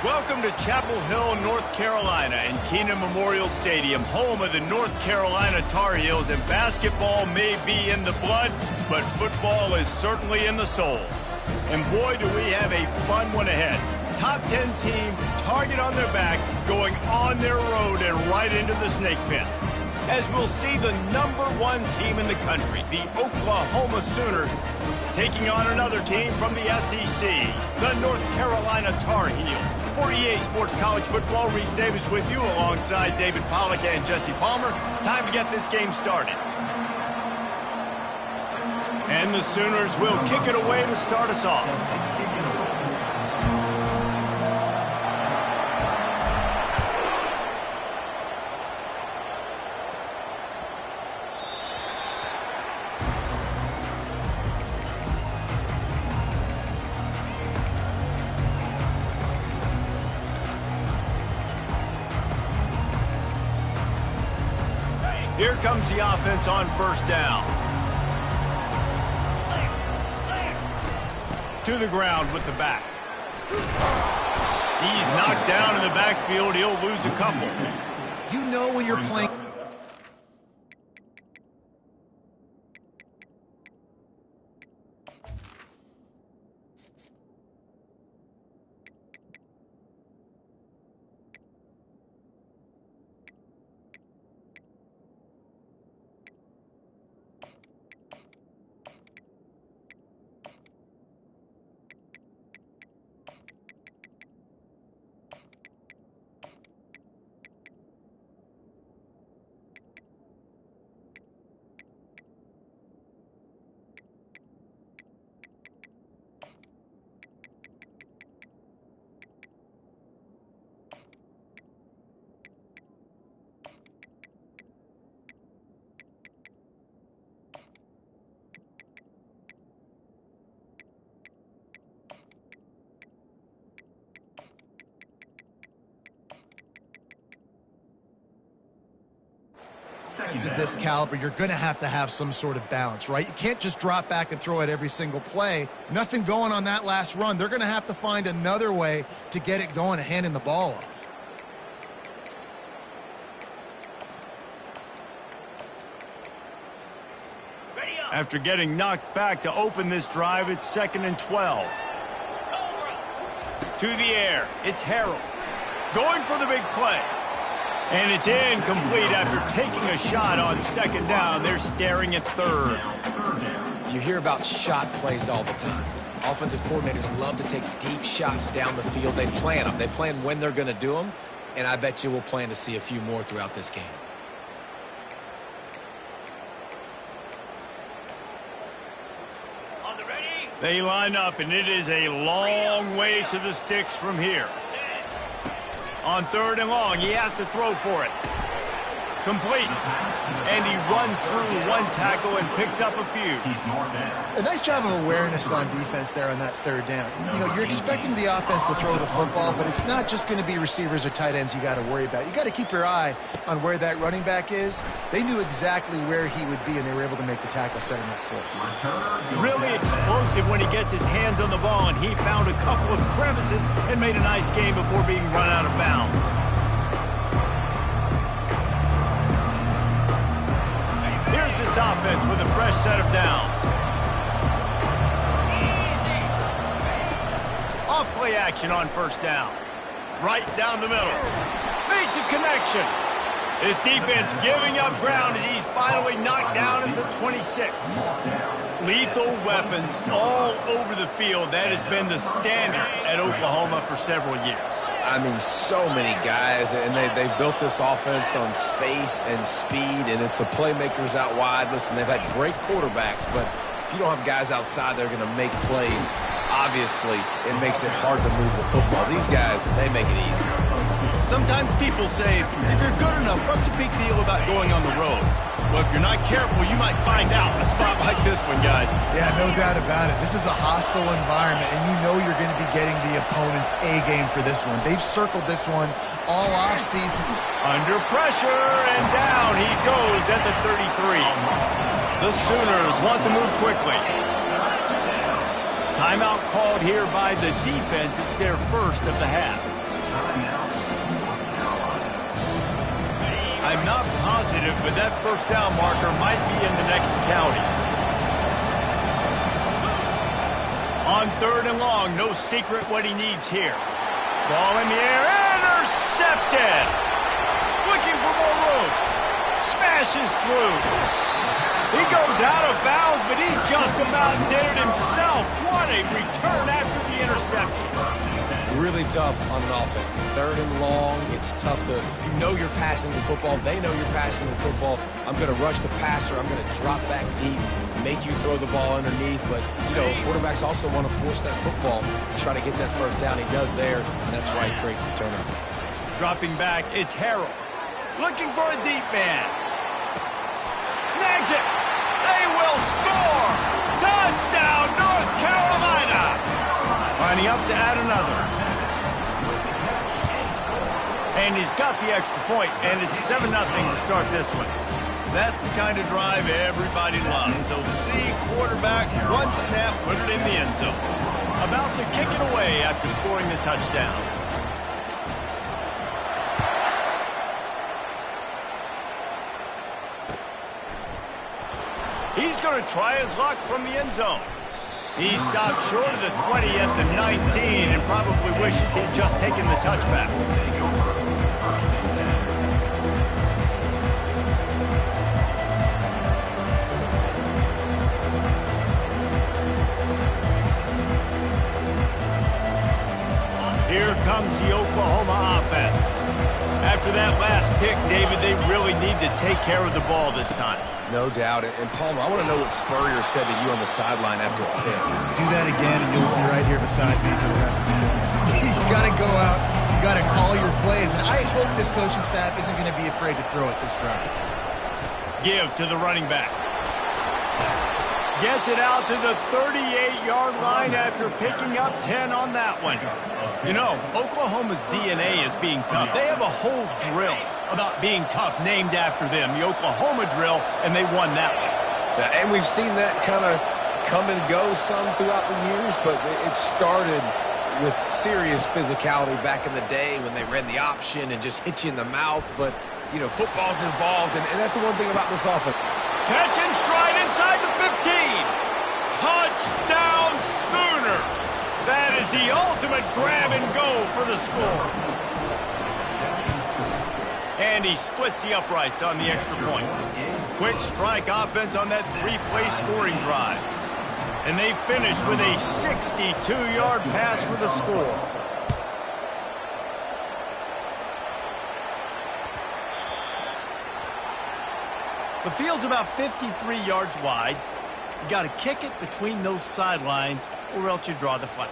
Welcome to Chapel Hill, North Carolina, and Keenan Memorial Stadium, home of the North Carolina Tar Heels. And basketball may be in the blood, but football is certainly in the soul. And boy, do we have a fun one ahead. Top 10 team, target on their back, going on their road and right into the snake pit. As we'll see the #1 team in the country, the Oklahoma Sooners, taking on another team from the SEC, the North Carolina Tar Heels. For EA Sports College Football, Reese Davis with you alongside David Pollack and Jesse Palmer. Time to get this game started. And the Sooners will kick it away to start us off. Here comes the offense on first down. To the ground with the back. He's knocked down in the backfield. He'll lose a couple. You know when you're playing... of this caliber, you're going to have some sort of balance, right? You can't just drop back and throw it every single play. Nothing going on that last run. They're going to have to find another way to get it going and handing the ball off. After getting knocked back to open this drive, it's 2nd and 12. To the air, it's Harrell. Going for the big play. And it's incomplete after taking a shot on 2nd down. They're staring at 3rd. You hear about shot plays all the time. Offensive coordinators love to take deep shots down the field. They plan them. They plan when they're going to do them. And I bet you we'll plan to see a few more throughout this game. They line up, and it is a long way to the sticks from here. On 3rd and long, he has to throw for it. Complete. And he runs through one tackle and picks up a few. A nice job of awareness on defense there on that 3rd down. You know, you're expecting the offense to throw the football, but it's not just going to be receivers or tight ends you got to worry about. You got to keep your eye on where that running back is. They knew exactly where he would be, and they were able to make the tackle, set him up for it. Really explosive when he gets his hands on the ball, and he found a couple of crevices and made a nice game before being run out of bounds. Here's this offense with a fresh set of downs. Off-play action on 1st down. Right down the middle. Makes a connection. His defense giving up ground as he's finally knocked down at the 26. Lethal weapons all over the field. That has been the standard at Oklahoma for several years. I mean, so many guys, and they built this offense on space and speed, and it's the playmakers out wide. Listen, they've had great quarterbacks, but if you don't have guys outside that are going to make plays, obviously it makes it hard to move the football. These guys, they make it easy. Sometimes people say, if you're good enough, what's the big deal about going on the road? Well, if you're not careful, you might find out in a spot like this one, guys. Yeah, no doubt about it. This is a hostile environment, and you know you're going to be getting the opponent's A game for this one. They've circled this one all offseason. Under pressure, and down he goes at the 33. The Sooners want to move quickly. Timeout called here by the defense. It's their first of the half. I'm not positive, but that first down marker might be in the next county. On 3rd and long, no secret what he needs here. Ball in the air, intercepted! Looking for more room. Smashes through. He goes out of bounds, but he just about did it himself. What a return after the interception. Really tough on an offense. 3rd and long, it's tough to, you know you're passing the football. They know you're passing the football. I'm going to rush the passer. I'm going to drop back deep, make you throw the ball underneath. But, you know, quarterbacks also want to force that football, try to get that first down. He does there, and that's why he creates the turnover. Dropping back, it's Harrell. Looking for a deep man. Snags it. They will score. Touchdown, North Carolina. Lining up to add another. And he's got the extra point, and it's 7-0 to start this one. That's the kind of drive everybody loves. So see quarterback, one snap, put it in the end zone. About to kick it away after scoring the touchdown. He's going to try his luck from the end zone. He stopped short of the 20 at the 19 and probably wishes he'd just taken the touchback. Here comes the Oklahoma offense. After that last pick, David, they really need to take care of the ball this time. No doubt. And Palmer, I want to know what Spurrier said to you on the sideline after a pick. Do that again, and you'll be right here beside me for the rest of the game. You got to go out. You got to call your plays. And I hope this coaching staff isn't going to be afraid to throw it this round. Give to the running back. Gets it out to the 38-yard line after picking up 10 on that one. You know, Oklahoma's DNA is being tough. They have a whole drill about being tough named after them, the Oklahoma drill, and they won that one. Yeah, and we've seen that kind of come and go some throughout the years, but it started with serious physicality back in the day when they ran the option and just hit you in the mouth. But, you know, football's involved, and that's the one thing about this offense. Catch and stride inside the 15. Touchdown Sooners. That is the ultimate grab and go for the score. And he splits the uprights on the extra point. Quick strike offense on that 3-play scoring drive. And they finish with a 62-yard pass for the score. The field's about 53 yards wide. You got to kick it between those sidelines or else you draw the flag.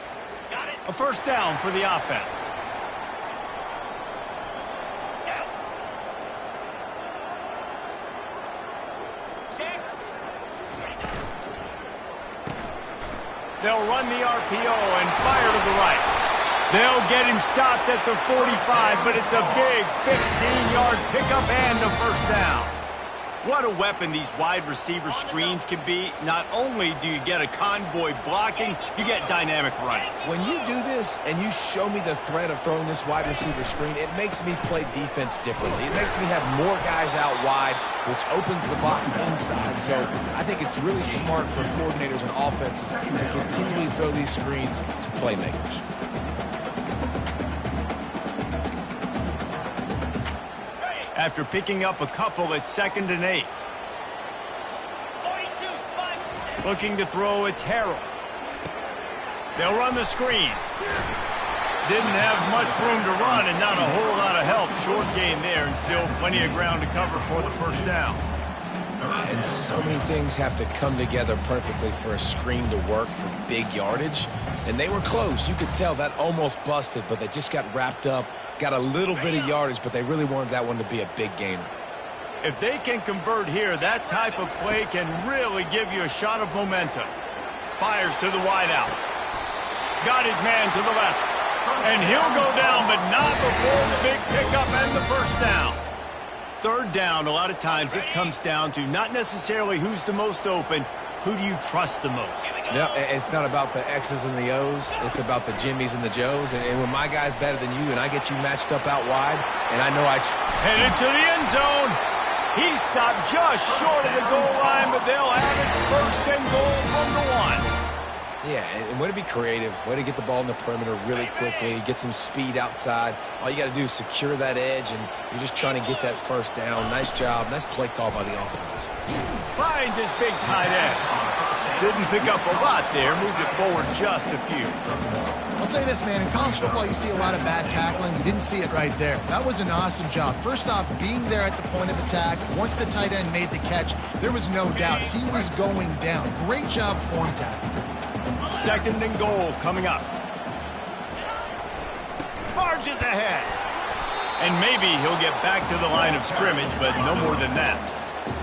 A first down for the offense. They'll run the RPO and fire to the right. They'll get him stopped at the 45, but it's a big 15-yard pickup and a first down. What a weapon these wide receiver screens can be. Not only do you get a convoy blocking, you get dynamic running. When you do this and you show me the threat of throwing this wide receiver screen, it makes me play defense differently. It makes me have more guys out wide, which opens the box inside. So I think it's really smart for coordinators and offenses to continually throw these screens to playmakers. After picking up a couple at 2nd and 8. Looking to throw, it's Harrell. They'll run the screen. Didn't have much room to run and not a whole lot of help. Short gain there and still plenty of ground to cover for the first down. And so many things have to come together perfectly for a screen to work for big yardage. And they were close. You could tell that almost busted, but they just got wrapped up, got a little bit of yardage, but they really wanted that one to be a big gainer. If they can convert here, that type of play can really give you a shot of momentum. Fires to the wideout. Got his man to the left. And he'll go down, but not before the big pickup and the first down. Third down, a lot of times it comes down to not necessarily who's the most open, who do you trust the most? No, it's not about the X's and the O's. It's about the Jimmies and the Joes. And when my guy's better than you and I get you matched up out wide, and I know headed to the end zone. He stopped just short of the goal line, but they'll have it first and goal from the 1. Yeah, and way to be creative, way to get the ball in the perimeter really quickly, get some speed outside. All you got to do is secure that edge, and you're just trying to get that first down. Nice job. Nice play call by the offense. Finds his big tight end. Didn't pick up a lot there, moved it forward just a few. I'll say this, man, in college football you see a lot of bad tackling. You didn't see it right there. That was an awesome job. First off, being there at the point of attack. Once the tight end made the catch, there was no doubt he was going down. Great job form tackling. Second and goal coming up. Barges ahead. And maybe he'll get back to the line of scrimmage, but no more than that.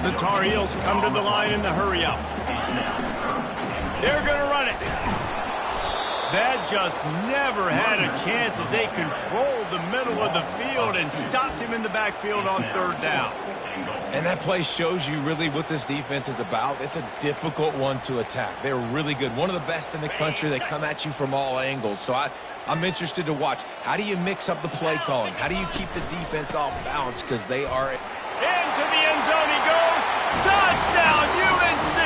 The Tar Heels come to the line in the hurry up. They're going to run it. That just never had a chance as they controlled the middle of the field and stopped him in the backfield on third down. And that play shows you really what this defense is about. It's a difficult one to attack. They're really good. One of the best in the country. They come at you from all angles. So I'm interested to watch. How do you mix up the play calling? How do you keep the defense off balance? Because they are... Into the end zone he goes. Touchdown, UNC!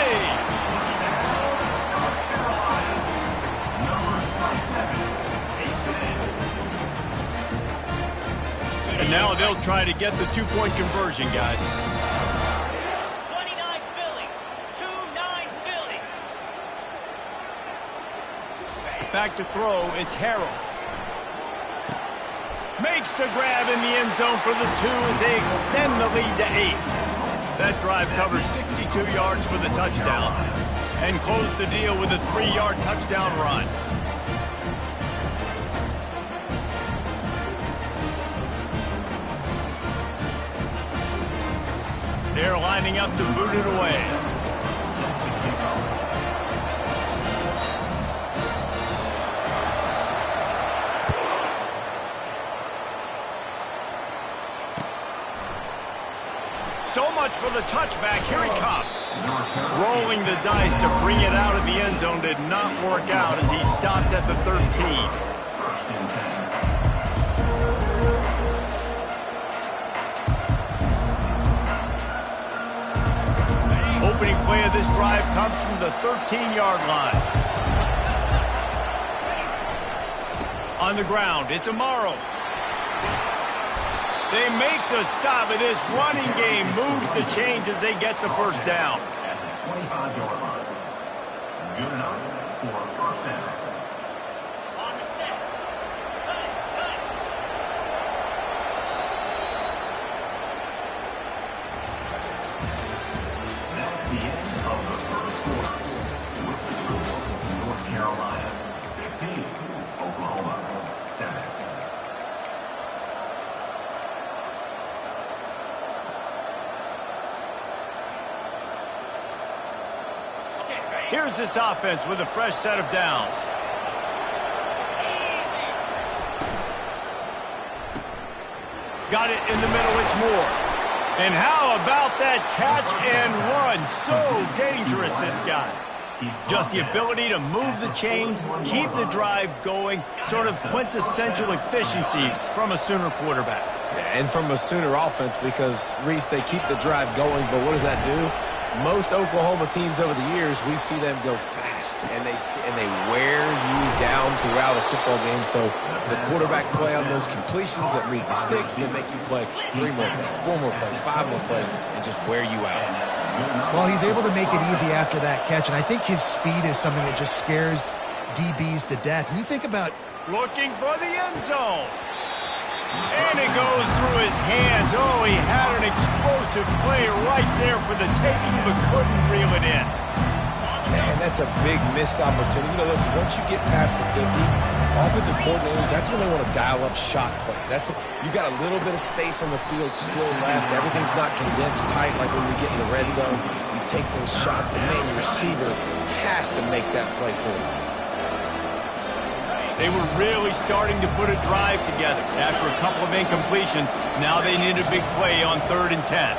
And now they'll try to get the two-point conversion, guys. 29 Philly. 2-9 Philly. Back to throw, it's Harrell. Makes the grab in the end zone for the 2 as they extend the lead to 8. That drive covers 62 yards for the touchdown and closed the deal with a 3-yard touchdown run. They're lining up to boot it away. So much for the touchback. Here he comes. Rolling the dice to bring it out of the end zone did not work out as he stops at the 13. Opening play of this drive comes from the 13-yard line. On the ground, it's Amaro. They make the stop, and this running game moves the chains as they get the first down. At the 25-yard line. Good enough for first down. On the set. Cut. That's the end of the first quarter. With the score, North Carolina 15, Oklahoma 7. Here's this offense with a fresh set of downs. Got it in the middle, it's Moore. And how about that catch and run? So dangerous, this guy. Just the ability to move the chains, keep the drive going, sort of quintessential efficiency from a Sooner quarterback. And from a Sooner offense, because, Reese, they keep the drive going, but what does that do? Most Oklahoma teams over the years, we see them go fast, and they wear you down throughout a football game. So the quarterback play on those completions that move the sticks, they make you play 3 more plays, 4 more plays, 5 more plays, and just wear you out. Well, he's able to make it easy after that catch, and I think his speed is something that just scares DBs to death. When you think about... Looking for the end zone. And it goes through his hands. Oh, he had an explosive play right there for the taking, but couldn't reel it in. Man, that's a big missed opportunity. You know, listen, once you get past the 50, offensive coordinators, that's when they want to dial up shot plays. You got a little bit of space on the field still left. Everything's not condensed tight like when you get in the red zone. You take those shots, but man, your receiver has to make that play for you. They were really starting to put a drive together. After a couple of incompletions, now they need a big play on 3rd and 10.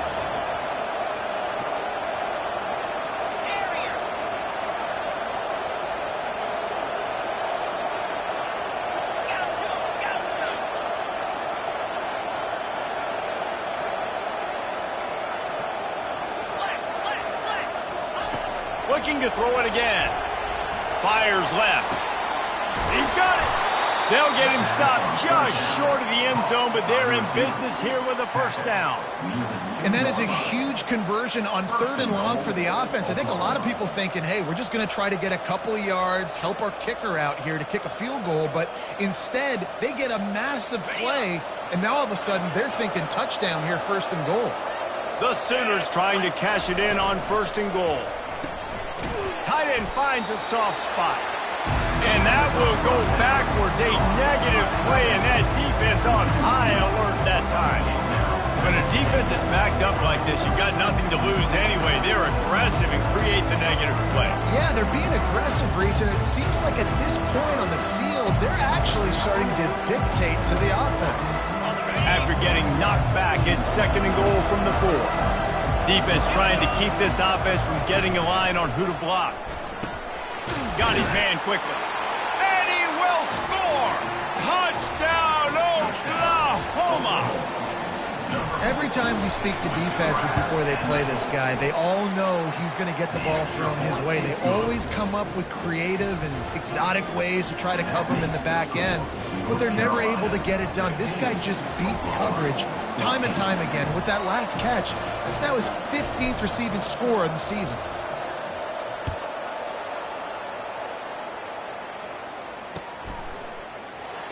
Looking to throw it again. Fires left. He's got it. They'll get him stopped just short of the end zone, but they're in business here with a first down. And that is a huge conversion on 3rd and long for the offense. I think a lot of people thinking, hey, we're just going to try to get a couple of yards, help our kicker out here to kick a field goal. But instead, they get a massive play, and now all of a sudden they're thinking touchdown here, 1st and goal. The Sooners trying to cash it in on 1st and goal. Tight end finds a soft spot. And that will go backwards. A negative play, and that defense on high alert that time. When a defense is backed up like this, you've got nothing to lose anyway. They're aggressive and create the negative play. Yeah, they're being aggressive, Reese, and it seems like at this point on the field, they're actually starting to dictate to the offense. After getting knocked back, it's 2nd and goal from the 4. Defense trying to keep this offense from getting a line on who to block. Got his man quickly. And he will score! Touchdown, Oklahoma! Every time we speak to defenses before they play this guy, they all know he's going to get the ball thrown his way. They always come up with creative and exotic ways to try to cover him in the back end, but they're never able to get it done. This guy just beats coverage time and time again. With that last catch, that's now his 15th receiving score of the season.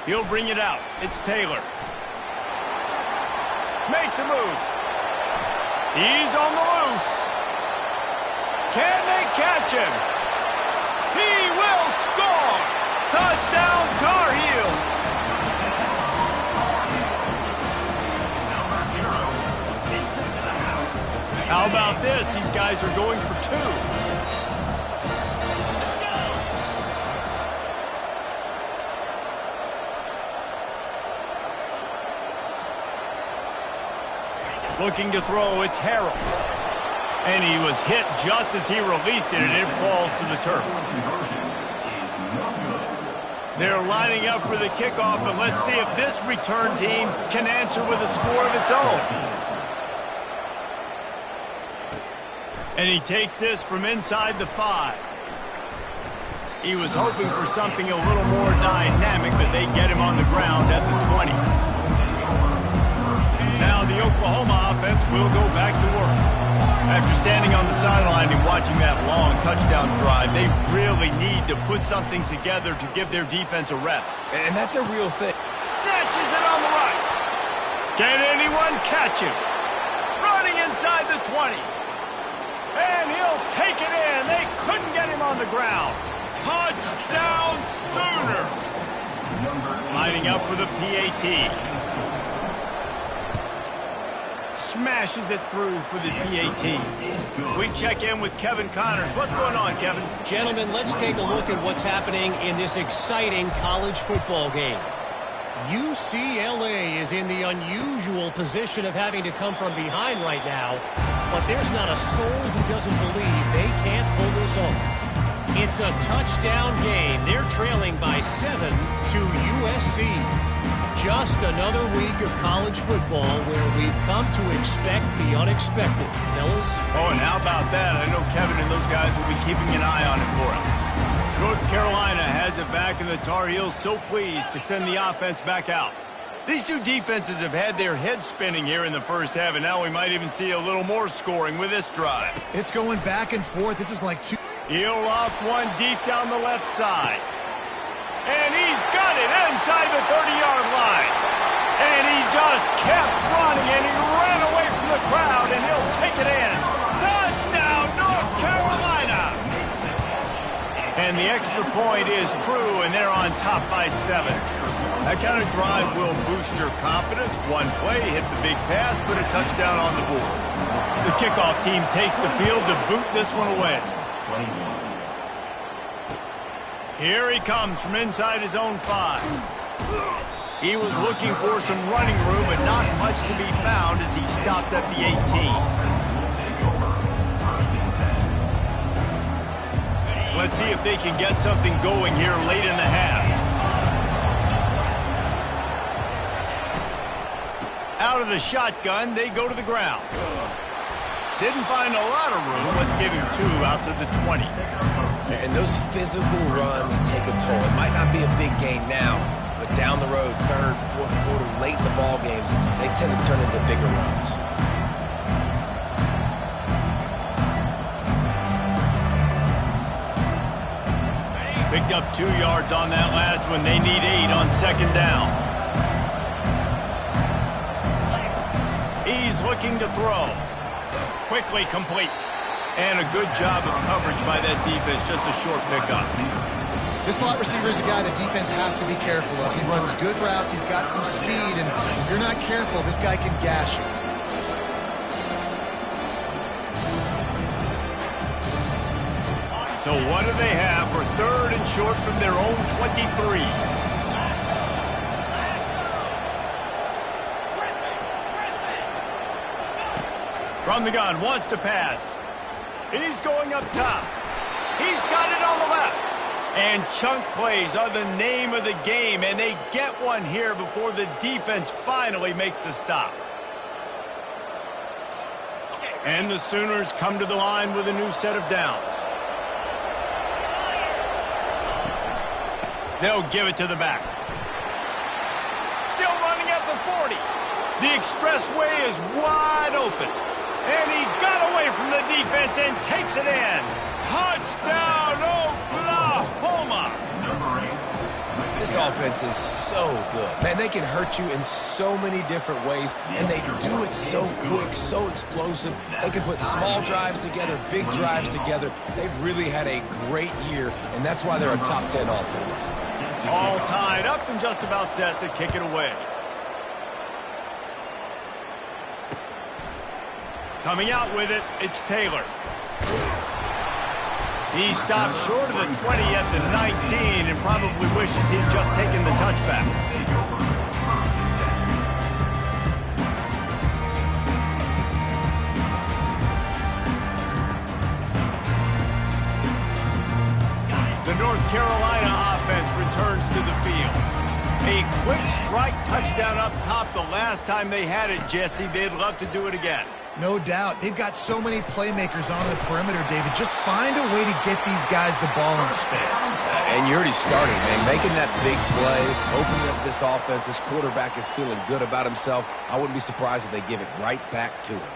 He'll bring it out. It's Taylor. Makes a move. He's on the loose. Can they catch him? He will score! Touchdown, Tar Heels! How about this? These guys are going for 2. Looking to throw, it's Harrell. And he was hit just as he released it, and it falls to the turf. They're lining up for the kickoff, and let's see if this return team can answer with a score of its own. And he takes this from inside the 5. He was hoping for something a little more dynamic, but they get him on the ground at the 20. Now the Oklahoma offense will go back to work. After standing on the sideline and watching that long touchdown drive, they really need to put something together to give their defense a rest. And that's a real thing. Snatches it on the right. Can anyone catch him? Running inside the 20. And he'll take it in. They couldn't get him on the ground. Touchdown Sooners. Lining up for the PAT. Smashes it through for the PAT. We check in with Kevin Connors. What's going on, Kevin? Gentlemen, let's take a look at what's happening in this exciting college football game. UCLA is in the unusual position of having to come from behind right now, but there's not a soul who doesn't believe they can't pull this off. It's a touchdown game. They're trailing by 7 to USC. Just another week of college football where we've come to expect the unexpected. Fellas? Oh, and how about that? I know Kevin and those guys will be keeping an eye on it for us. North Carolina has it back, and the Tar Heels so pleased to send the offense back out. These two defenses have had their heads spinning here in the first half, and now we might even see a little more scoring with this drive. It's going back and forth. This is like 2. He'll loft one deep down the left side. And he's got it inside the 30-yard line. And he just kept running, and he ran away from the crowd, and he'll take it in. Touchdown, North Carolina! And the extra point is true, and they're on top by 7. That kind of drive will boost your confidence. One play, hit the big pass, put a touchdown on the board. The kickoff team takes the field to boot this one away. Here he comes from inside his own 5. He was looking for some running room, but not much to be found as he stopped at the 18. Let's see if they can get something going here late in the half. Out of the shotgun, they go to the ground. Didn't find a lot of room. Let's give him 2 out to the 20. And those physical runs take a toll. It might not be a big gain now, but down the road, third, fourth quarter, late in the ball games, they tend to turn into bigger runs. Picked up 2 yards on that last one. They need 8 on second down. He's looking to throw. Quickly complete. And a good job of coverage by that defense. Just a short pickup. This slot receiver is a guy the defense has to be careful of. He runs good routes. He's got some speed. And if you're not careful, this guy can gash you. So what do they have for third and short from their own 23? From the gun, wants to pass. He's going up top. He's got it on the left. And chunk plays are the name of the game, and they get one here before the defense finally makes the stop. And the Sooners come to the line with a new set of downs. They'll give it to the back. Still running at the 40. The expressway is wide open. And he got away from the defense and takes it in. Touchdown, Oklahoma! This offense is so good. Man, they can hurt you in so many different ways, and they do it so quick, so explosive. They can put small drives together, big drives together. They've really had a great year, and that's why they're a top 10 offense. All tied up and just about set to kick it away. Coming out with it, it's Taylor. He stopped short of the 20 at the 19 and probably wishes he'd just taken the touchback. The North Carolina offense returns to the field. A quick strike touchdown up top the last time they had it, Jesse. They'd love to do it again. No doubt. They've got so many playmakers on the perimeter, David. Just find a way to get these guys the ball in space. And you already started, man. Making that big play, opening up this offense. This quarterback is feeling good about himself. I wouldn't be surprised if they give it right back to him.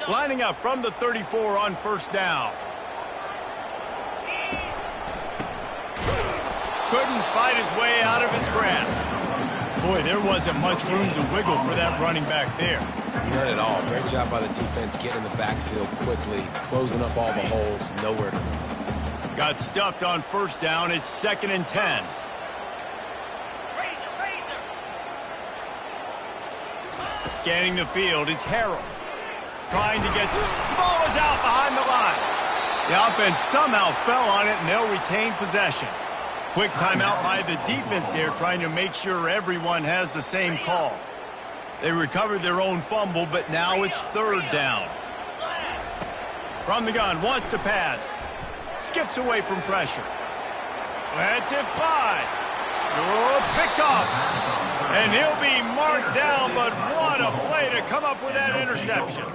Lining up from the 34 on first down. Couldn't fight his way out of his grasp. Boy, there wasn't much room to wiggle for that running back there. None at all. Great job by the defense getting in the backfield quickly, closing up all the holes, nowhere to run. Got stuffed on first down. It's 2nd and 10. Scanning the field, it's Harrell. Trying to get... The ball is out behind the line. The offense somehow fell on it, and they'll retain possession. Quick timeout by the defense there, trying to make sure everyone has the same call. They recovered their own fumble, but now it's 3rd down. From the gun, wants to pass. Skips away from pressure. Lets it fly. Oh, picked off. And he'll be marked down, but what a play to come up with that interception.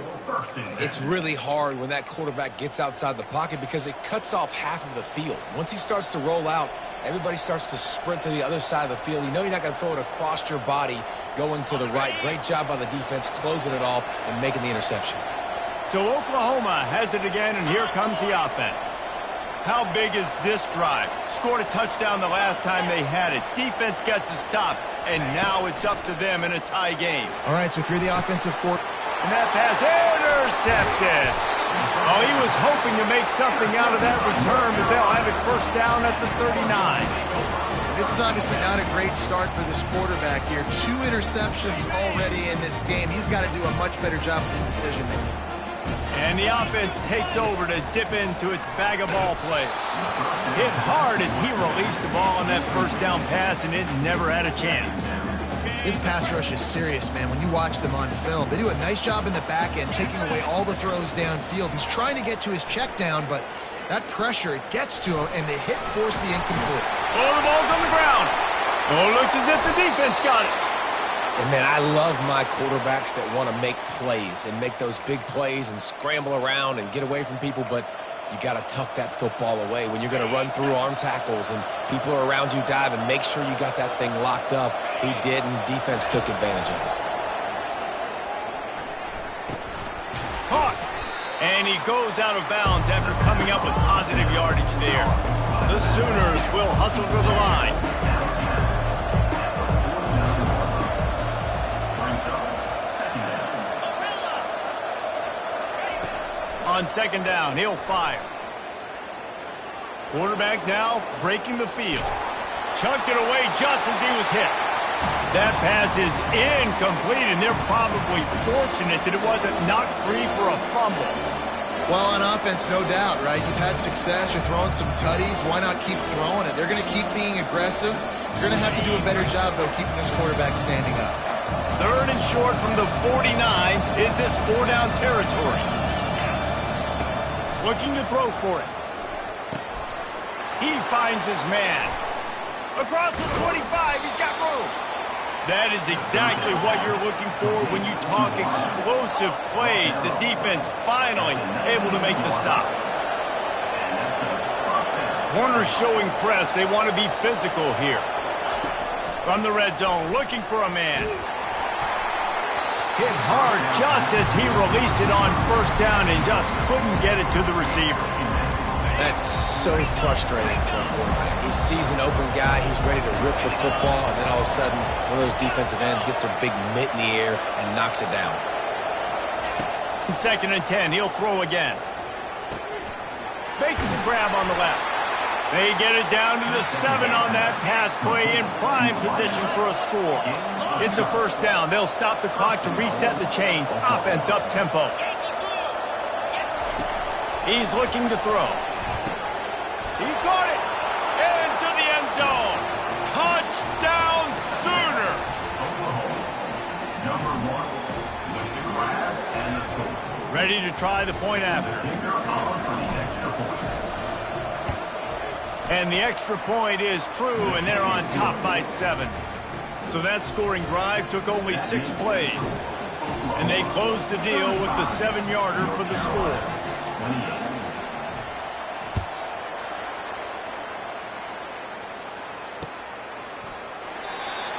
It's really hard when that quarterback gets outside the pocket because it cuts off half of the field. Once he starts to roll out, everybody starts to sprint to the other side of the field. You know you're not going to throw it across your body going to the right. Great job by the defense closing it off and making the interception. So Oklahoma has it again, and here comes the offense. How big is this drive? Scored a touchdown the last time they had it. Defense gets a stop, and now it's up to them in a tie game. All right, so if you're the offensive court... And that pass intercepted. Oh, he was hoping to make something out of that return, but they'll have it first down at the 39. This is obviously not a great start for this quarterback here. 2 interceptions already in this game. He's got to do a much better job with his decision-making. And the offense takes over to dip into its bag of ball plays. Hit hard as he released the ball on that first down pass, and it never had a chance. His pass rush is serious, man. When you watch them on film, they do a nice job in the back end, taking away all the throws downfield. He's trying to get to his check down, but that pressure, it gets to him, and the hit forced the incomplete. Oh, the ball's on the ground. Oh, looks as if the defense got it. And, man, I love my quarterbacks that want to make plays and make those big plays and scramble around and get away from people, but you got to tuck that football away. When you're going to run through arm tackles and people are around you diving, make sure you got that thing locked up. He did, and defense took advantage of it. Caught. And he goes out of bounds after coming up with positive yardage there. The Sooners will hustle to the line. On second down, he'll fire. Quarterback now breaking the field. Chucked it away just as he was hit. That pass is incomplete, and they're probably fortunate that it wasn't knocked free for a fumble. Well, on offense, no doubt, right? You've had success. You're throwing some tutties. Why not keep throwing it? They're going to keep being aggressive. You're going to have to do a better job, though, keeping this quarterback standing up. Third and short from the 49. Is this four-down territory? Looking to throw for it. He finds his man. Across the 25, he's got room. That is exactly what you're looking for when you talk explosive plays. The defense finally able to make the stop. Corners showing press. They want to be physical here. From the red zone, looking for a man. Hit hard just as he released it on first down and just couldn't get it to the receiver. That's so frustrating for a quarterback. He sees an open guy, he's ready to rip the football, and then all of a sudden, one of those defensive ends gets their big mitt in the air and knocks it down. Second and 10, he'll throw again. Makes the grab on the left. They get it down to the 7 on that pass play in prime position for a score. It's a first down. They'll stop the clock to reset the chains. Offense up tempo. He's looking to throw. He caught it into the end zone. Touchdown Sooners. Number 1 with the grab and the score. Ready to try the point after. And the extra point is true, and they're on top by 7. So that scoring drive took only 6 plays. And they closed the deal with the 7-yarder for the score.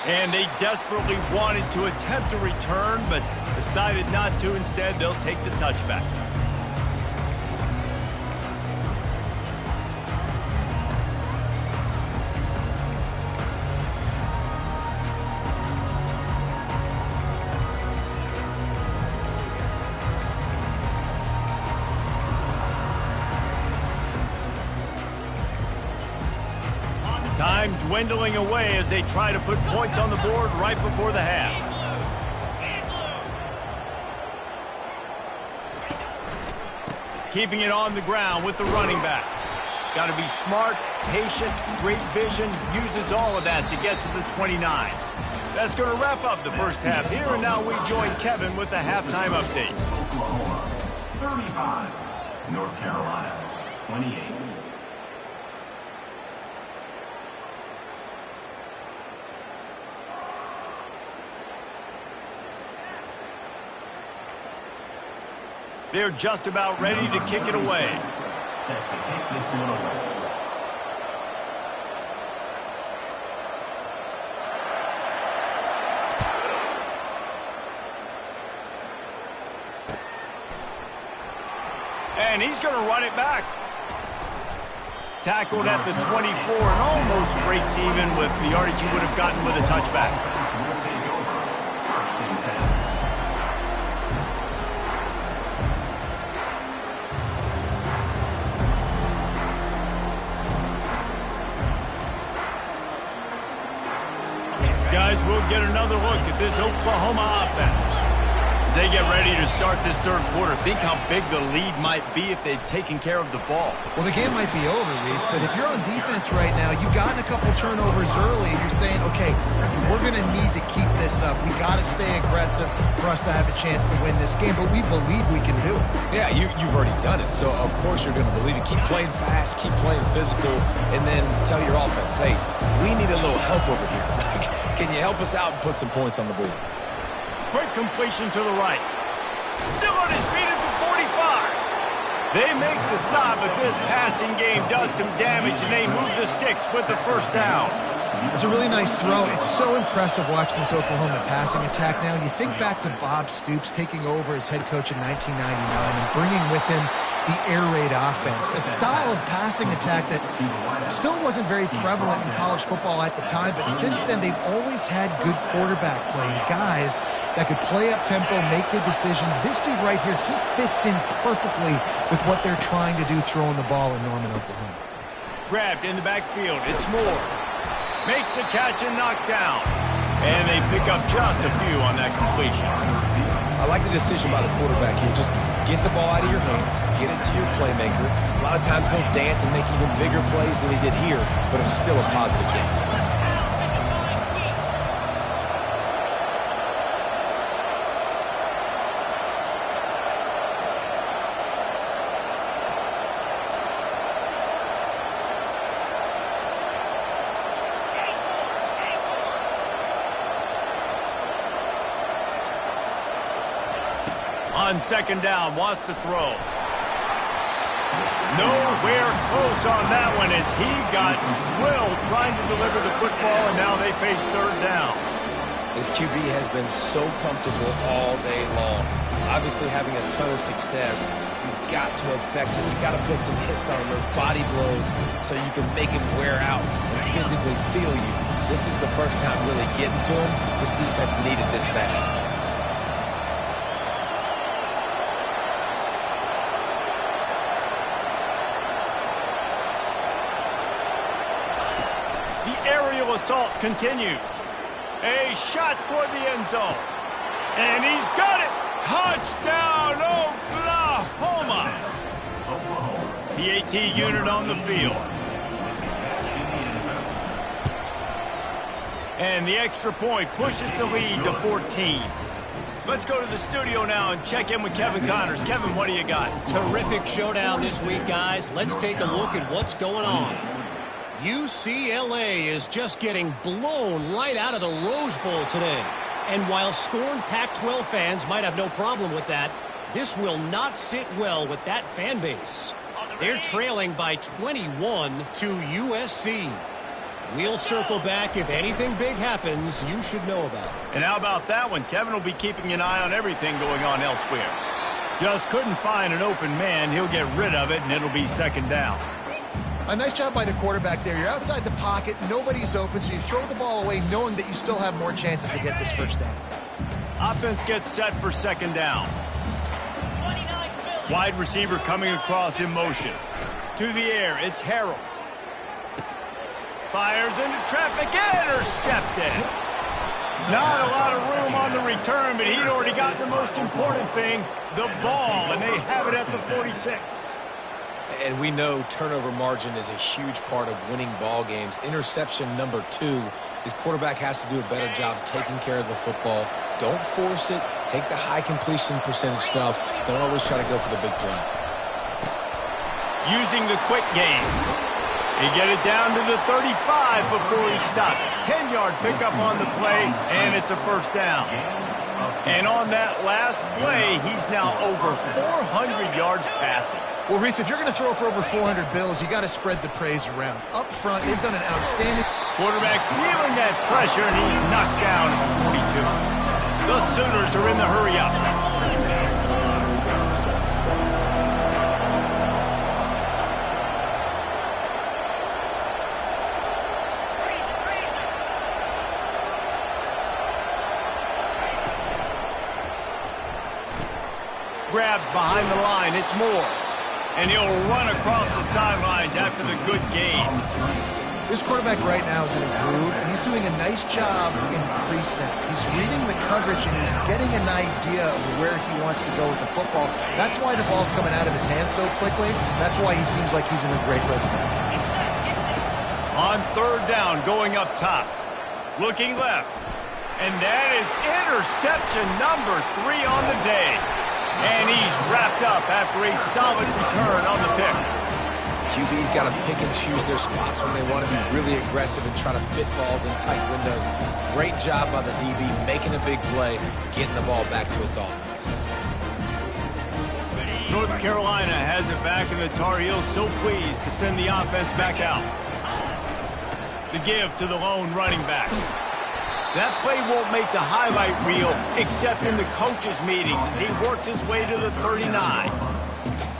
And they desperately wanted to attempt a return, but decided not to. Instead, they'll take the touchback. Time dwindling away as they try to put points on the board right before the half. Keeping it on the ground with the running back. Got to be smart, patient, great vision, uses all of that to get to the 29. That's going to wrap up the first half here, and now we join Kevin with the halftime update. Oklahoma 35, North Carolina 28. They're just about ready to kick it away. Set to kick this one away. And he's going to run it back. Tackled at the 24 and almost breaks even with the yardage he would have gotten with a touchback. Will take over. First and 10. Guys, we'll get another look at this Oklahoma offense as they get ready to start this third quarter. Think how big the lead might be if they'd taken care of the ball. Well, the game might be over, Reese, but if you're on defense right now, you've gotten a couple turnovers early, and you're saying, okay, we're going to need to keep this up. We got to stay aggressive for us to have a chance to win this game, but we believe we can do it. Yeah, you've already done it, so of course you're going to believe it. Keep playing fast, keep playing physical, and then tell your offense, hey, we need a little help over here. can you help us out and put some points on the board? Quick completion to the right. Still on his feet at the 45. They make the stop, but this passing game does some damage, and they move the sticks with the first down. It's a really nice throw. It's so impressive watching this Oklahoma passing attack now. You think back to Bob Stoops taking over as head coach in 1999 and bringing with him the air raid offense, a style of passing attack that still wasn't very prevalent in college football at the time, but since then they've always had good quarterback play, guys that could play up tempo, make good decisions. This dude right here, he fits in perfectly with what they're trying to do throwing the ball in Norman, Oklahoma. Grabbed in the backfield. It's Moore. Makes a catch and knocked down. And they pick up just a few on that completion. I like the decision by the quarterback here. Just get the ball out of your hands, get it to your playmaker. A lot of times he'll dance and make even bigger plays than he did here, but it was still a positive game. On second down, wants to throw. Nowhere close on that one as he got drilled trying to deliver the football, and now they face third down. This QB has been so comfortable all day long. Obviously having a ton of success. You've got to affect him. You've got to put some hits on him, those body blows, so you can make him wear out and physically feel you. This is the first time really getting to him. This defense needed this bad. Aerial assault continues. A shot toward the end zone. And he's got it. Touchdown, Oklahoma. The AT unit on the field. And the extra point pushes the lead to 14. Let's go to the studio now and check in with Kevin Connors. Kevin, what do you got? Terrific showdown this week, guys. Let's take a look at what's going on. UCLA is just getting blown right out of the Rose Bowl today. And while scorned Pac-12 fans might have no problem with that, this will not sit well with that fan base. They're trailing by 21 to USC. We'll circle back. If anything big happens, you should know about it. And how about that one? Kevin will be keeping an eye on everything going on elsewhere. Just couldn't find an open man. He'll get rid of it, and it'll be second down. A nice job by the quarterback there. You're outside the pocket, nobody's open, so you throw the ball away knowing that you still have more chances to get this first down. Offense gets set for second down. Wide receiver coming across in motion. To the air, it's Harrell. Fires into traffic, intercepted. Not a lot of room on the return, but he'd already got the most important thing, the ball, and they have it at the 46. And we know turnover margin is a huge part of winning ball games. Interception number 2. His quarterback has to do a better job taking care of the football. Don't force it. Take the high completion percentage stuff. Don't always try to go for the big play. Using the quick game. They get it down to the 35 before he stopped. 10-yard pickup on the play, and it's a first down. And on that last play, he's now over 400 yards passing. Well, Reese, if you're going to throw for over 400 bills, you got to spread the praise around. Up front, they've done an outstanding... Quarterback feeling that pressure, and he's knocked down at the 42. The Sooners are in the hurry-up. Grabbed behind the line, it's Moore. And he'll run across the sidelines after the good game. This quarterback right now is in a groove, and he's doing a nice job in pre-snap. He's reading the coverage, and he's getting an idea of where he wants to go with the football. That's why the ball's coming out of his hands so quickly. That's why he seems like he's in a great rhythm. On third down, going up top. Looking left. And that is interception number 3 on the day. And he's wrapped up after a solid return on the pick. QB's got to pick and choose their spots when they want to be really aggressive and try to fit balls in tight windows. Great job by the DB making a big play, getting the ball back to its offense. North Carolina has it back, and the Tar Heels so pleased to send the offense back out. The give to the lone running back. That play won't make the highlight reel except in the coaches' meetings as he works his way to the 39.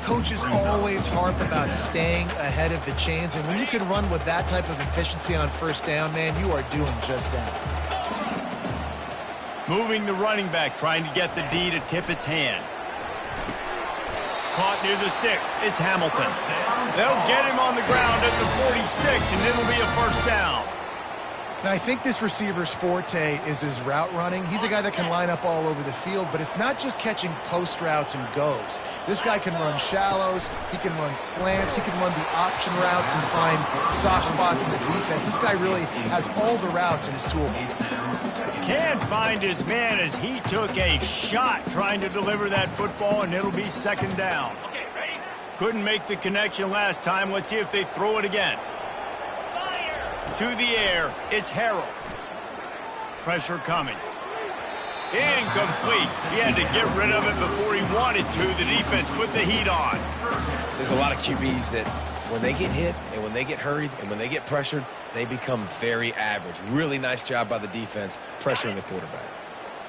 Coaches always harp about staying ahead of the chains, and when you can run with that type of efficiency on first down, man, you are doing just that. Moving the running back, trying to get the D to tip its hand. Caught near the sticks. It's Hamilton. They'll get him on the ground at the 46, and it'll be a first down. Now, I think this receiver's forte is his route running. He's a guy that can line up all over the field, but it's not just catching post routes and goes. This guy can run shallows, he can run slants, he can run the option routes and find soft spots in the defense. This guy really has all the routes in his toolbox. Can't find his man as he took a shot trying to deliver that football, and it'll be second down. Okay, ready? Couldn't make the connection last time. Let's see if they throw it again. To the air, it's Harrell. Pressure coming. Incomplete. He had to get rid of it before he wanted to. The defense put the heat on. There's a lot of QBs that when they get hit and when they get hurried and when they get pressured, they become very average. Really nice job by the defense pressuring the quarterback.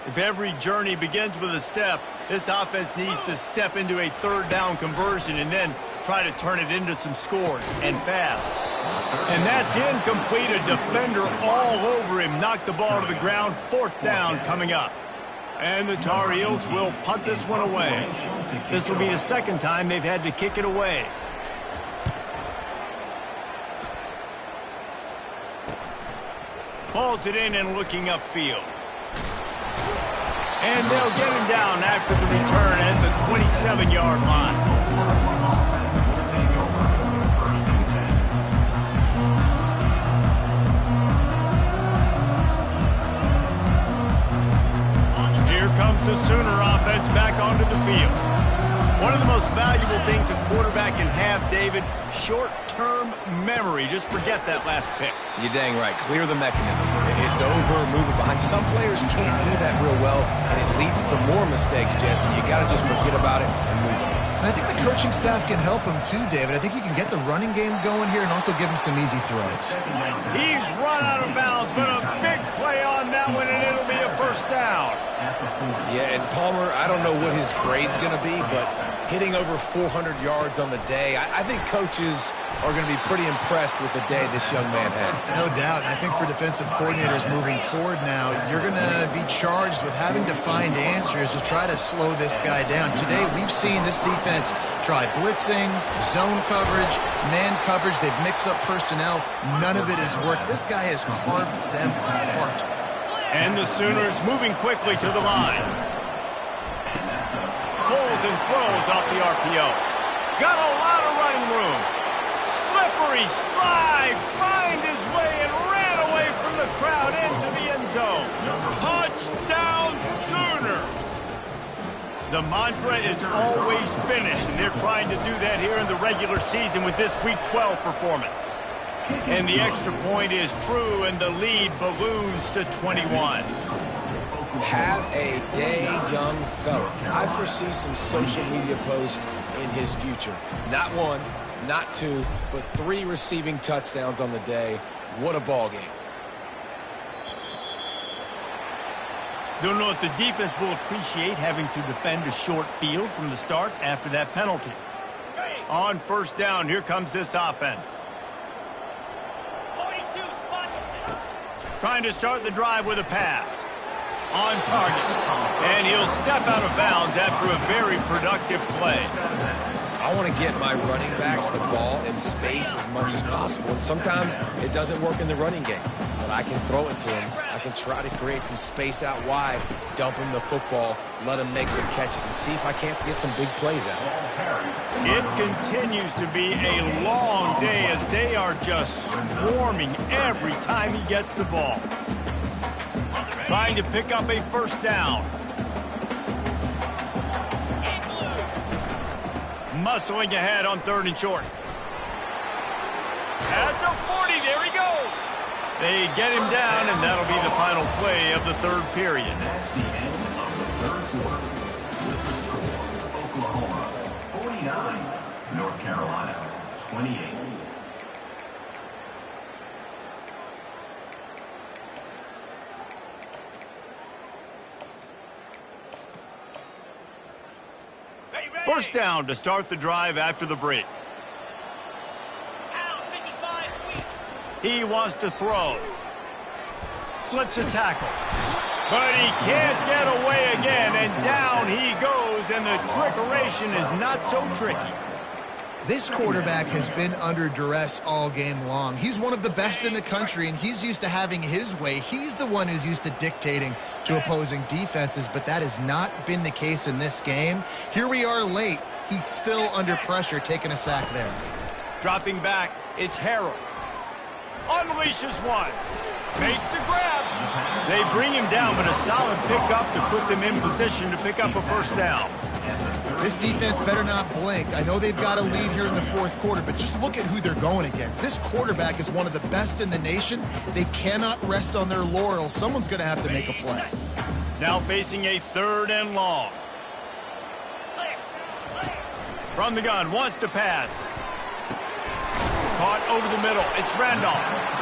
If every journey begins with a step, this offense needs to step into a third down conversion and then try to turn it into some scores, and fast. And that's incomplete. A defender all over him. Knocked the ball to the ground. Fourth down coming up. And the Tar Heels will punt this one away. This will be the second time they've had to kick it away. Pulls it in and looking upfield. And they'll get him down after the return at the 27-yard line. Comes the Sooner offense back onto the field. One of the most valuable things a quarterback can have, David, short-term memory. Just forget that last pick. You're dang right. Clear the mechanism. It's over, move it behind. Some players can't do that real well, and it leads to more mistakes, Jesse. You got to just forget about it and move on. And I think the coaching staff can help him too, David. I think you can get the running game going here and also give him some easy throws. He's run out of bounds, but a big play on that one, and it'll be a first down. Yeah, and Palmer, I don't know what his grade's going to be, but hitting over 400 yards on the day, I think coaches are going to be pretty impressed with the day this young man had. No doubt. And I think for defensive coordinators moving forward now, you're going to be charged with having to find answers to try to slow this guy down. Today, we've seen this defense try blitzing, zone coverage, man coverage. They've mixed up personnel. None of it has worked. This guy has carved them apart. And the Sooners moving quickly to the line. Pulls and throws off the RPO. Got a lot of running room. Slippery slide, find his way and ran away from the crowd into the end zone. Touchdown Sooners! The mantra is always finish, and they're trying to do that here in the regular season with this Week 12 performance. And the extra point is true, and the lead balloons to 21. Have a day, young fella. I foresee some social media posts in his future. Not one, not two, but 3 receiving touchdowns on the day. What a ball game. Don't know if the defense will appreciate having to defend a short field from the start after that penalty. On first down, here comes this offense. 42 spots. Trying to start the drive with a pass. On target. And he'll step out of bounds after a very productive play. I want to get my running backs the ball in space as much as possible. And sometimes it doesn't work in the running game. But I can throw it to him. I can try to create some space out wide, dump him the football, let him make some catches, and see if I can't get some big plays out of him. It continues to be a long day as they are just swarming every time he gets the ball. Trying to pick up a first down. Muscling ahead on 3rd and short. At the 40, there he goes. They get him down, and that'll be the final play of the third period. That's the end of the third quarter. With the score, Oklahoma 49, North Carolina 28. First down to start the drive after the break. Out 55 feet. He wants to throw. Slips a tackle. But he can't get away again, and down he goes, and the trickeration is not so tricky. This quarterback has been under duress all game long. He's one of the best in the country, and he's used to having his way. He's the one who's used to dictating to opposing defenses, but that has not been the case in this game. Here we are late. He's still under pressure, taking a sack there. Dropping back, it's Harrell. Unleashes one. Makes the grab. They bring him down, but a solid pickup to put them in position to pick up a first down. This defense better not blink. I know they've got a lead here in the fourth quarter, but just look at who they're going against. This quarterback is one of the best in the nation. They cannot rest on their laurels. Someone's going to have to make a play. Now facing a third and long. From the gun, wants to pass. Caught over the middle. It's Randolph.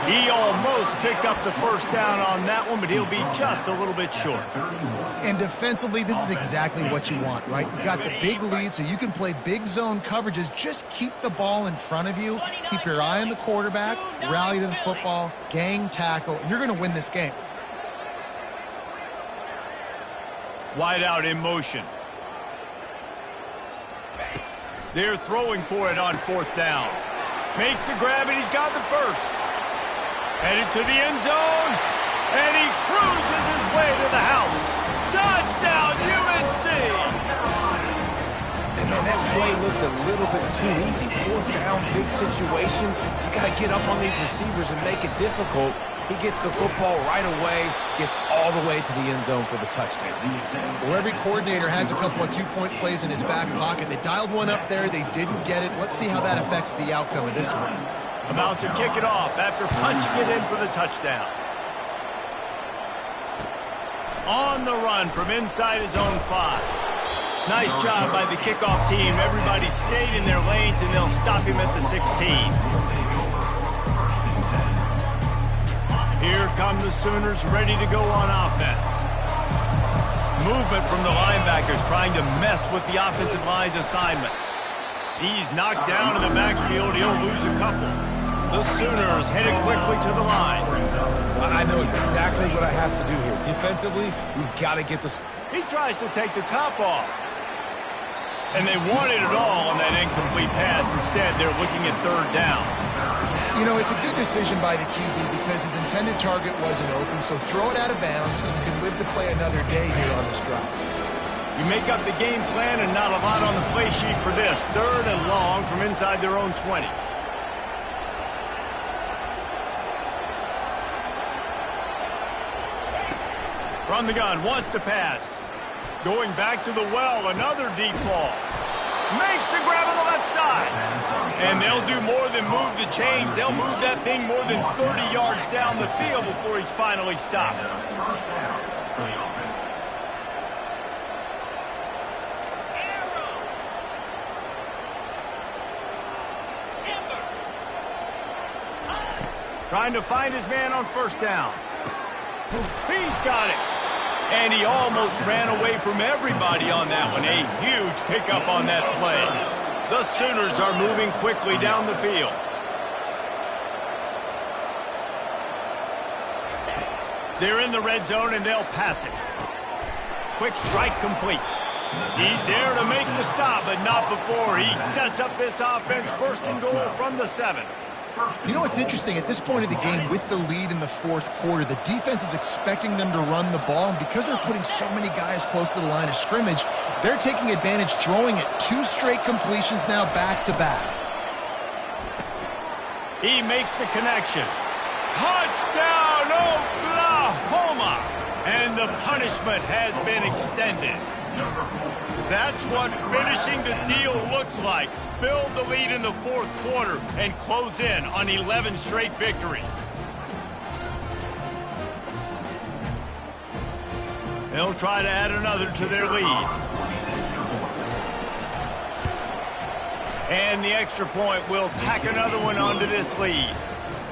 He almost picked up the first down on that one, but he'll be just a little bit short. And defensively, this is exactly what you want, right? You got the big lead, so you can play big zone coverages. Just keep the ball in front of you. Keep your eye on the quarterback. Rally to the football. Gang tackle. And you're going to win this game. Wide out in motion. They're throwing for it on fourth down. Makes the grab, and he's got the first. Headed to the end zone, and he cruises his way to the house. Touchdown, UNC! And man, that play looked a little bit too easy. Fourth down, big situation. You got to get up on these receivers and make it difficult. He gets the football right away, gets all the way to the end zone for the touchdown. Well, every coordinator has a couple of two-point plays in his back pocket. They dialed one up there. They didn't get it. Let's see how that affects the outcome of this one. About to kick it off after punching it in for the touchdown. On the run from inside his own 5. Nice job by the kickoff team. Everybody stayed in their lanes, and they'll stop him at the 16. Here come the Sooners ready to go on offense. Movement from the linebackers trying to mess with the offensive line's assignments. He's knocked down in the backfield. He'll lose a couple. The Sooners headed quickly to the line. I know exactly what I have to do here. Defensively, we've got to get this. He tries to take the top off. And they wanted it all on that incomplete pass. Instead, they're looking at third down. You know, it's a good decision by the QB because his intended target wasn't open, so throw it out of bounds, and you can live to play another day here on this drive. You make up the game plan and not a lot on the play sheet for this. Third and long from inside their own 20. From the gun, wants to pass. Going back to the well, another deep ball. Makes the grab on the left side. And they'll do more than move the chains. They'll move that thing more than 30 yards down the field before he's finally stopped. First down for the offense. Trying to find his man on first down. He's got it. And he almost ran away from everybody on that one. A huge pickup on that play. The Sooners are moving quickly down the field. They're in the red zone, and they'll pass it. Quick strike complete. He's there to make the stop, but not before he sets up this offense. First and goal from the 7. You know what's interesting? At this point of the game, with the lead in the fourth quarter, the defense is expecting them to run the ball, and because they're putting so many guys close to the line of scrimmage, they're taking advantage, throwing it. 2 straight completions now back-to-back. He makes the connection. Touchdown, Oklahoma! And the punishment has been extended. That's what finishing the deal looks like. Build the lead in the fourth quarter and close in on 11 straight victories. They'll try to add another to their lead. And the extra point will tack another one onto this lead.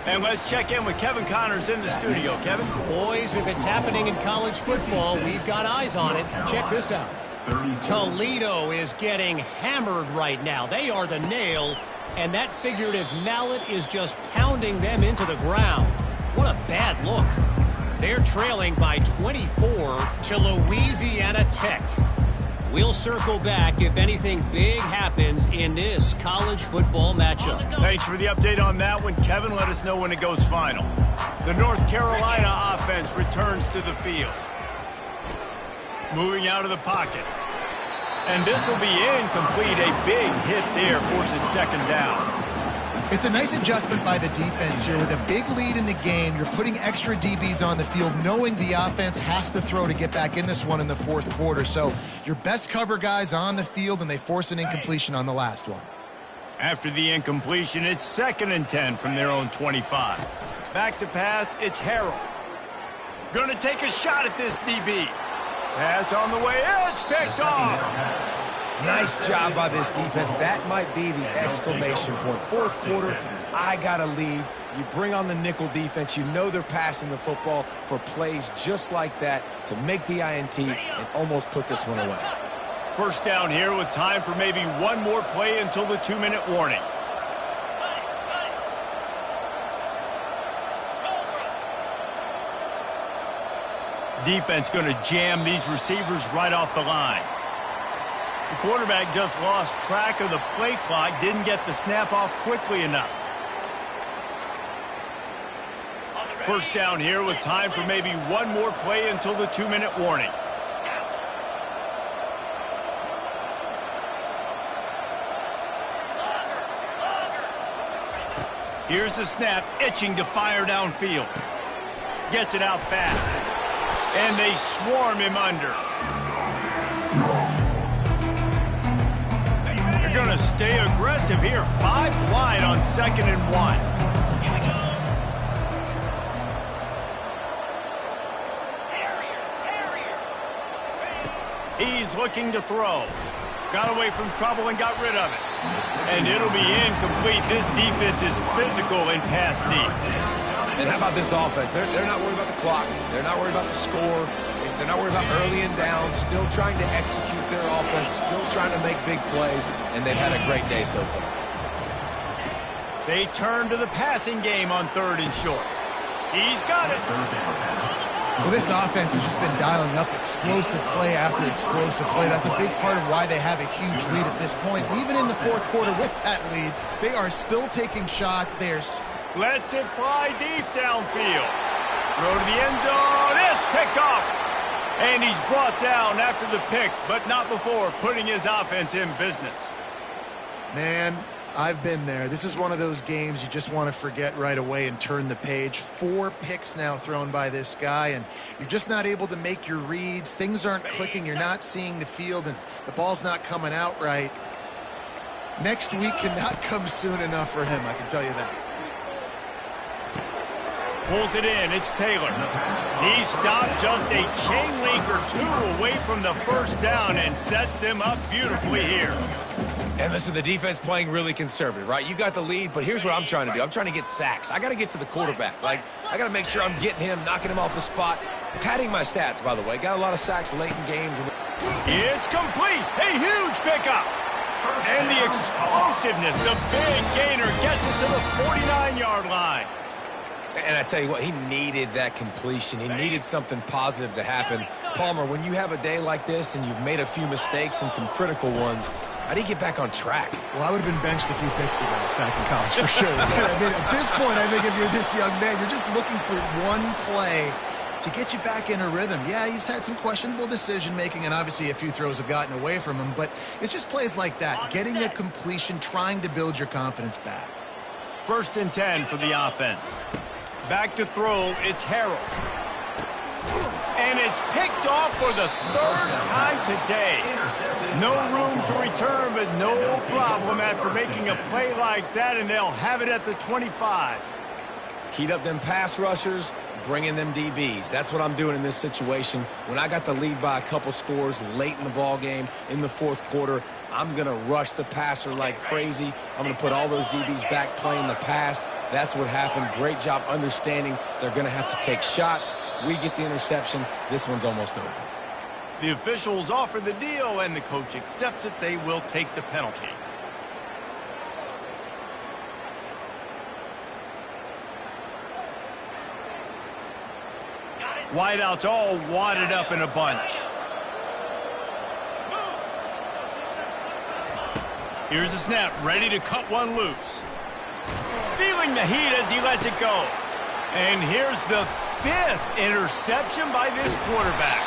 And let's check in with Kevin Connors in the studio. Kevin? Boys, if it's happening in college football, we've got eyes on it. Check this out. Toledo is getting hammered right now. They are the nail, and that figurative mallet is just pounding them into the ground. What a bad look. They're trailing by 24 to Louisiana Tech. We'll circle back if anything big happens in this college football matchup. Thanks for the update on that one, Kevin. Let us know when it goes final. The North Carolina offense returns to the field. Moving out of the pocket. And this will be incomplete. A big hit there forces second down. It's a nice adjustment by the defense here. With a big lead in the game, you're putting extra DBs on the field, knowing the offense has to throw to get back in this one in the fourth quarter. So your best cover guys on the field, and they force an incompletion on the last one. After the incompletion, it's 2nd and 10 from their own 25. Back to pass, it's Harrell. Going to take a shot at this DB. Pass on the way, it's picked off. Nice job by this defense. That might be the exclamation point. Fourth quarter, I got a lead. You bring on the nickel defense. You know they're passing the football for plays just like that to make the INT and almost put this one away. First down here with time for maybe one more play until the 2-minute warning. Defense going to jam these receivers right off the line. The quarterback just lost track of the play clock, didn't get the snap off quickly enough. First down here with time for maybe one more play until the 2-minute warning. Here's the snap, itching to fire downfield. Gets it out fast. And they swarm him under. They're going to stay aggressive here. 5 wide on 2nd and 1. Here we go. Terrier. He's looking to throw. Got away from trouble and got rid of it. And it'll be incomplete. This defense is physical and pass deep. And how about this offense? They're not worried about the clock. They're not worried about the score. They're not worried about early and down. Still trying to execute their offense. Still trying to make big plays. And they've had a great day so far. They turn to the passing game on 3rd and short. He's got it. Well, this offense has just been dialing up explosive play after explosive play. That's a big part of why they have a huge lead at this point. Even in the fourth quarter with that lead, they are still taking shots. They are... Lets it fly deep downfield. Throw to the end zone. It's picked off. And he's brought down after the pick, but not before putting his offense in business. Man, I've been there. This is one of those games you just want to forget right away and turn the page. 4 picks now thrown by this guy, and you're just not able to make your reads. Things aren't clicking. You're not seeing the field, and the ball's not coming out right. Next week cannot come soon enough for him, I can tell you that. Pulls it in. It's Taylor. He stopped just a chain link or 2 away from the first down and sets them up beautifully here. And listen, the defense playing really conservative, right? You got the lead, but here's what I'm trying to do. I'm trying to get sacks. I got to get to the quarterback. Like, I got to make sure I'm getting him, knocking him off the spot. Padding my stats, by the way. Got a lot of sacks late in games. It's complete. A huge pickup. And the explosiveness, the big gainer gets it to the 49-yard line. And I tell you what, he needed that completion. He needed something positive to happen. Palmer, when you have a day like this and you've made a few mistakes and some critical ones, how do you get back on track? Well, I would have been benched a few picks ago back in college, for sure. I mean, at this point, I think if you're this young man, you're just looking for one play to get you back in a rhythm. Yeah, he's had some questionable decision-making, and obviously a few throws have gotten away from him, but it's just plays like that, getting a completion, trying to build your confidence back. 1st and 10 for the offense. Back to throw, it's Harrell. And it's picked off for the third time today. No room to return, but no problem after making a play like that, and they'll have it at the 25. Heat up them pass rushers, bring in them DBs. That's what I'm doing in this situation. When I got the lead by a couple scores late in the ball game, in the fourth quarter, I'm going to rush the passer like crazy. I'm going to put all those DBs back playing the pass. That's what happened. Great job understanding they're going to have to take shots. We get the interception. This one's almost over. The officials offer the deal, and the coach accepts it. They will take the penalty. Wideouts all wadded up in a bunch. Here's the snap, ready to cut one loose. Feeling the heat as he lets it go. And here's the 5th interception by this quarterback.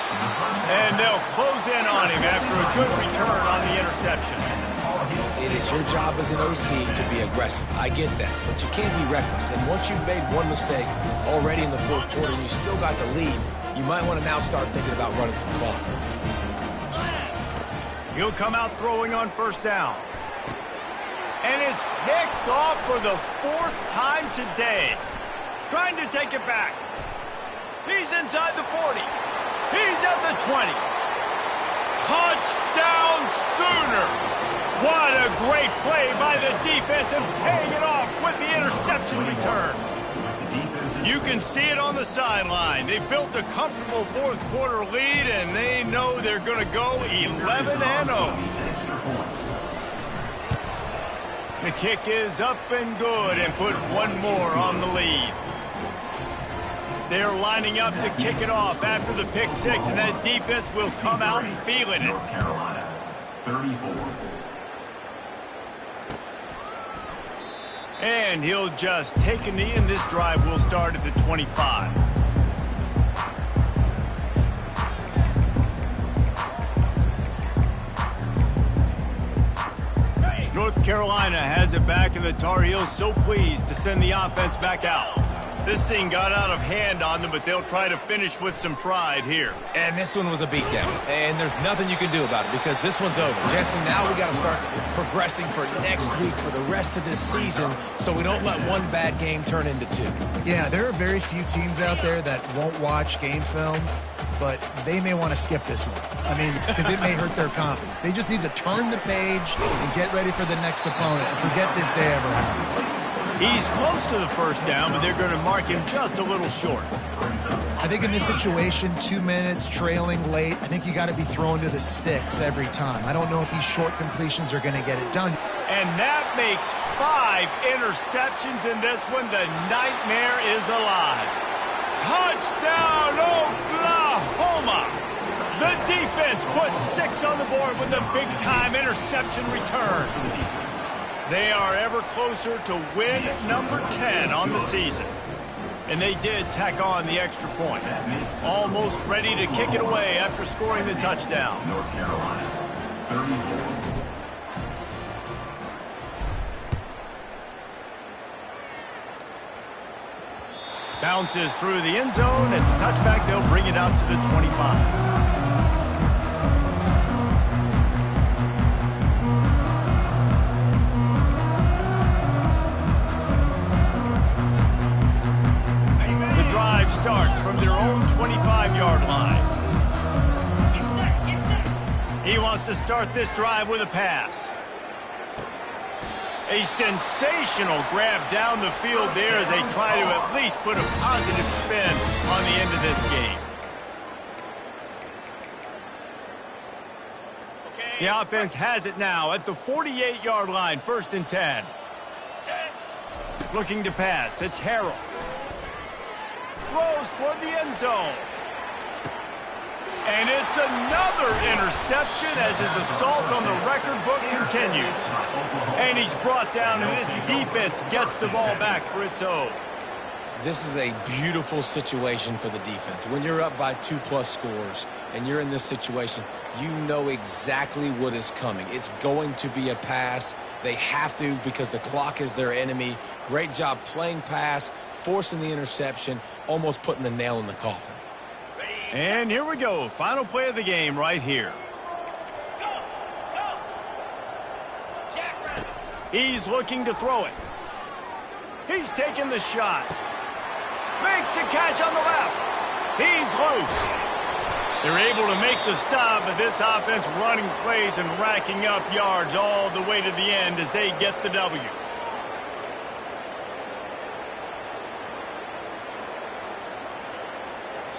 And they'll close in on him after a good return on the interception. It is your job as an OC to be aggressive. I get that, but you can't be reckless. And once you've made one mistake already in the fourth quarter and you still got the lead, you might want to now start thinking about running some clock. He'll come out throwing on first down. And it's picked off for the 4th time today. Trying to take it back. He's inside the 40. He's at the 20. Touchdown Sooners! What a great play by the defense and paying it off with the interception return. You can see it on the sideline. They built a comfortable fourth quarter lead, and they know they're going to go 11-0. The kick is up and good and put one more on the lead. They're lining up to kick it off after the pick six, and that defense will come out feeling it. North Carolina, 34. And he'll just take a knee, and this drive will start at the 25. North Carolina has it back, and the Tar Heels so pleased to send the offense back out. This thing got out of hand on them, but they'll try to finish with some pride here. And this one was a beatdown, and there's nothing you can do about it because this one's over. Jesse, now we got to start progressing for next week for the rest of this season so we don't let one bad game turn into two. Yeah, there are very few teams out there that won't watch game film, but they may want to skip this one. I mean, because it may hurt their confidence. They just need to turn the page and get ready for the next opponent and forget this day ever happened. He's close to the first down, but they're going to mark him just a little short. I think in this situation, 2 minutes, trailing late, I think you got to be throwing to the sticks every time. I don't know if these short completions are going to get it done. And that makes 5 interceptions in this one. The nightmare is alive. Touchdown, Oklahoma! The defense puts 6 on the board with a big-time interception return. They are ever closer to win number 10 on the season. And they did tack on the extra point. Almost ready to kick it away after scoring the touchdown. North Carolina, 34. Bounces through the end zone. It's a touchback. They'll bring it out to the 25. Starts from their own 25-yard line. He wants to start this drive with a pass. A sensational grab down the field there as they try to at least put a positive spin on the end of this game. The offense has it now at the 48-yard line, 1st and 10. Looking to pass, it's Harrell. Throws toward the end zone. And it's another interception as his assault on the record book continues. And he's brought down, and this defense gets the ball back for its own. This is a beautiful situation for the defense. When you're up by 2+ scores and you're in this situation, you know exactly what is coming. It's going to be a pass. They have to because the clock is their enemy. Great job playing pass, forcing the interception, almost putting the nail in the coffin. And here we go. Final play of the game right here. He's looking to throw it. He's taking the shot. Makes the catch on the left. He's loose. They're able to make the stop, but this offense running plays and racking up yards all the way to the end as they get the W.